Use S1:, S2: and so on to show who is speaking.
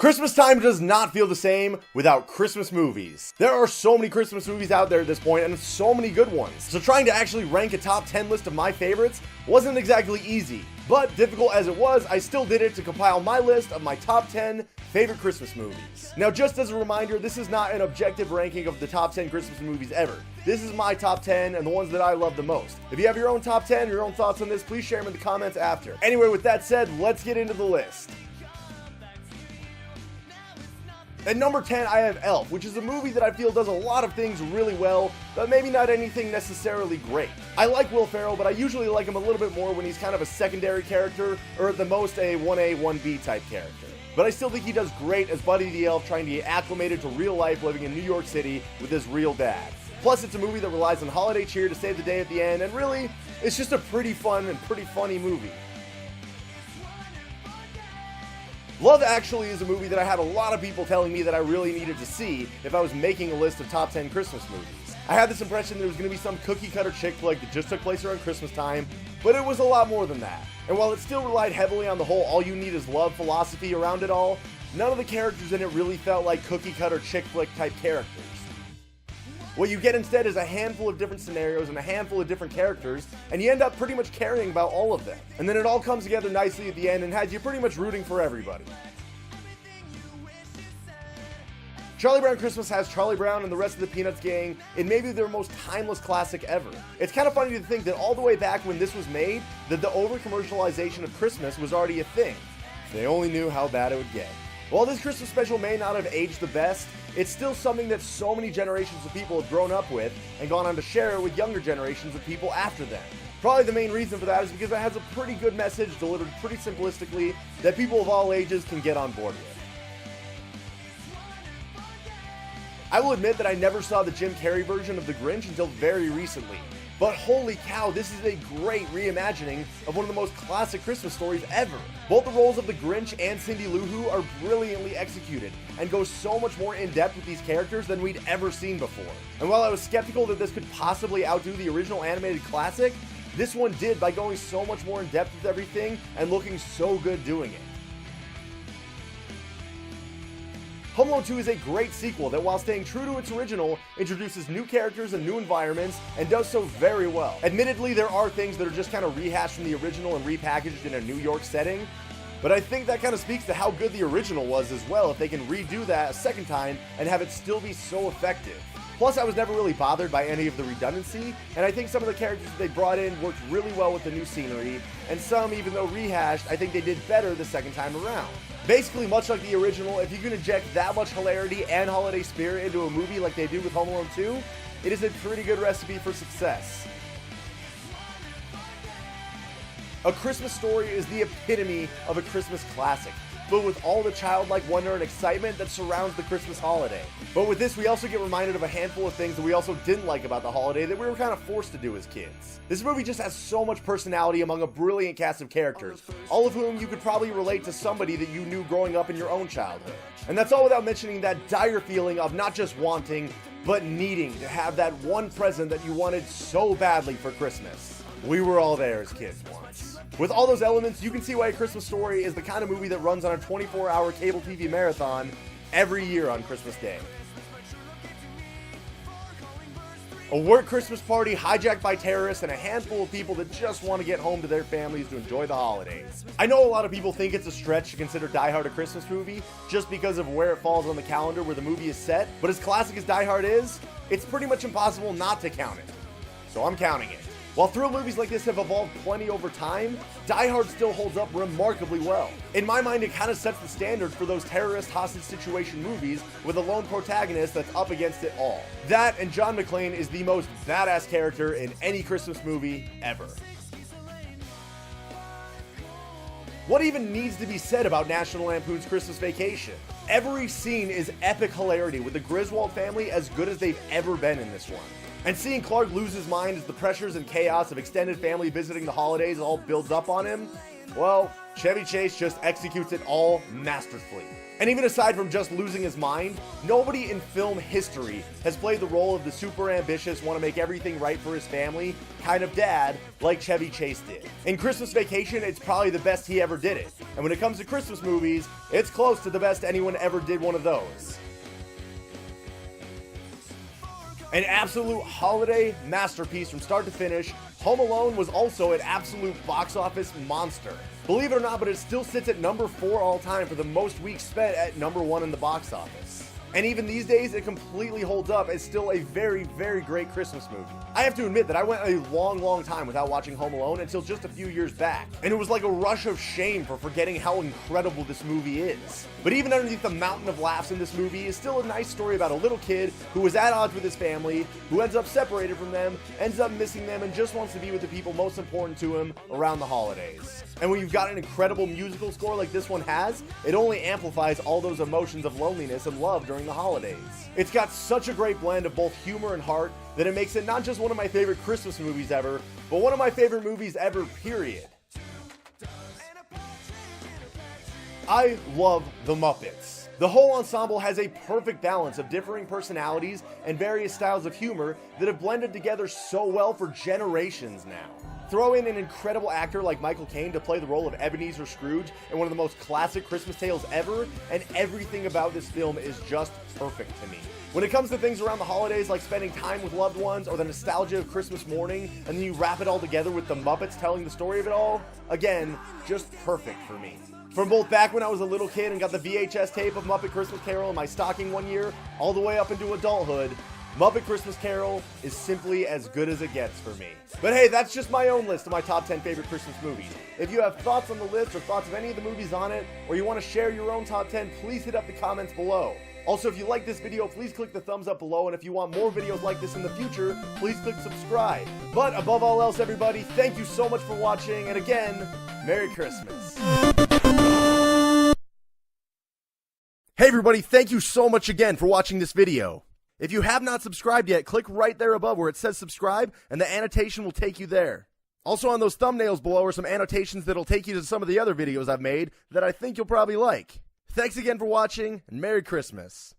S1: Christmas time does not feel the same without Christmas movies. There are so many Christmas movies out there at this point, and so many good ones. So trying to actually rank a top 10 list of my favorites wasn't exactly easy. But difficult as it was, I still did it to compile my list of my top 10 favorite Christmas movies. Now, just as a reminder, this is not an objective ranking of the top 10 Christmas movies ever. This is my top 10 and the ones that I love the most. If you have your own top 10, your own thoughts on this, please share them in the comments after. Anyway, with that said, let's get into the list. At number 10, I have Elf, which is a movie that I feel does a lot of things really well, but maybe not anything necessarily great. I like Will Ferrell, but I usually like him a little bit more when he's kind of a secondary character, or at the most a 1A, 1B type character. But I still think he does great as Buddy the Elf trying to get acclimated to real life living in New York City with his real dad. Plus, it's a movie that relies on holiday cheer to save the day at the end, and really, it's just a pretty fun and pretty funny movie. Love Actually is a movie that I had a lot of people telling me that I really needed to see if I was making a list of top 10 Christmas movies. I had this impression there was going to be some cookie cutter chick flick that just took place around Christmas time, but it was a lot more than that. And while it still relied heavily on the whole all you need is love philosophy around it all, none of the characters in it really felt like cookie cutter chick flick type characters. What you get instead is a handful of different scenarios and a handful of different characters, and you end up pretty much caring about all of them. And then it all comes together nicely at the end and has you pretty much rooting for everybody. Charlie Brown Christmas has Charlie Brown and the rest of the Peanuts gang in maybe their most timeless classic ever. It's kind of funny to think that all the way back when this was made, that the over-commercialization of Christmas was already a thing. If they only knew how bad it would get. While this Christmas special may not have aged the best, it's still something that so many generations of people have grown up with and gone on to share it with younger generations of people after them. Probably the main reason for that is because it has a pretty good message delivered pretty simplistically that people of all ages can get on board with. I will admit that I never saw the Jim Carrey version of The Grinch until very recently. But holy cow, this is a great reimagining of one of the most classic Christmas stories ever. Both the roles of the Grinch and Cindy Lou Who are brilliantly executed and go so much more in depth with these characters than we'd ever seen before. And while I was skeptical that this could possibly outdo the original animated classic, this one did by going so much more in depth with everything and looking so good doing it. Home Alone 2 is a great sequel that, while staying true to its original, introduces new characters and new environments, and does so very well. Admittedly, there are things that are just kind of rehashed from the original and repackaged in a New York setting, but I think that kind of speaks to how good the original was as well if they can redo that a second time and have it still be so effective. Plus, I was never really bothered by any of the redundancy, and I think some of the characters that they brought in worked really well with the new scenery, and some, even though rehashed, I think they did better the second time around. Basically, much like the original, if you can inject that much hilarity and holiday spirit into a movie like they do with Home Alone 2, it is a pretty good recipe for success. A Christmas Story is the epitome of a Christmas classic, filled with all the childlike wonder and excitement that surrounds the Christmas holiday. But with this, we also get reminded of a handful of things that we also didn't like about the holiday that we were kind of forced to do as kids. This movie just has so much personality among a brilliant cast of characters, all of whom you could probably relate to somebody that you knew growing up in your own childhood. And that's all without mentioning that dire feeling of not just wanting, but needing to have that one present that you wanted so badly for Christmas. We were all there as kids once. With all those elements, you can see why A Christmas Story is the kind of movie that runs on a 24-hour cable TV marathon every year on Christmas Day. A work Christmas party hijacked by terrorists and a handful of people that just want to get home to their families to enjoy the holidays. I know a lot of people think it's a stretch to consider Die Hard a Christmas movie just because of where it falls on the calendar where the movie is set, but as classic as Die Hard is, it's pretty much impossible not to count it. So I'm counting it. While thrill movies like this have evolved plenty over time, Die Hard still holds up remarkably well. In my mind, it kind of sets the standard for those terrorist hostage situation movies with a lone protagonist that's up against it all. That and John McClane is the most badass character in any Christmas movie ever. What even needs to be said about National Lampoon's Christmas Vacation? Every scene is epic hilarity with the Griswold family as good as they've ever been in this one. And seeing Clark lose his mind as the pressures and chaos of extended family visiting the holidays all builds up on him, well, Chevy Chase just executes it all masterfully. And even aside from just losing his mind, nobody in film history has played the role of the super ambitious, want to make everything right for his family kind of dad like Chevy Chase did. In Christmas Vacation, it's probably the best he ever did it. And when it comes to Christmas movies, it's close to the best anyone ever did one of those. An absolute holiday masterpiece from start to finish, Home Alone was also an absolute box office monster. Believe it or not, but it still sits at number 4 all time for the most weeks spent at number 1 in the box office. And even these days, it completely holds up as still a very, very great Christmas movie. I have to admit that I went a long time without watching Home Alone until just a few years back. And it was like a rush of shame for forgetting how incredible this movie is. But even underneath the mountain of laughs in this movie is still a nice story about a little kid who was at odds with his family, who ends up separated from them, ends up missing them, and just wants to be with the people most important to him around the holidays. And when you've got an incredible musical score like this one has, it only amplifies all those emotions of loneliness and love during the holidays. It's got such a great blend of both humor and heart that it makes it not just one of my favorite Christmas movies ever, but one of my favorite movies ever, period. I love the Muppets. The whole ensemble has a perfect balance of differing personalities and various styles of humor that have blended together so well for generations now. Throw in an incredible actor like Michael Caine to play the role of Ebenezer Scrooge in one of the most classic Christmas tales ever, and everything about this film is just perfect to me. When it comes to things around the holidays like spending time with loved ones or the nostalgia of Christmas morning, and then you wrap it all together with the Muppets telling the story of it all, again, just perfect for me. From both back when I was a little kid and got the VHS tape of Muppet Christmas Carol in my stocking one year, all the way up into adulthood, Muppet Christmas Carol is simply as good as it gets for me. But hey, that's just my own list of my top 10 favorite Christmas movies. If you have thoughts on the list or thoughts of any of the movies on it, or you want to share your own top 10, please hit up the comments below. Also, if you like this video, please click the thumbs up below, and if you want more videos like this in the future, please click subscribe. But above all else, everybody, thank you so much for watching, and again, Merry Christmas. Hey everybody, thank you so much again for watching this video. If you have not subscribed yet, click right there above where it says subscribe, and the annotation will take you there. Also on those thumbnails below are some annotations that'll take you to some of the other videos I've made that I think you'll probably like. Thanks again for watching, and Merry Christmas.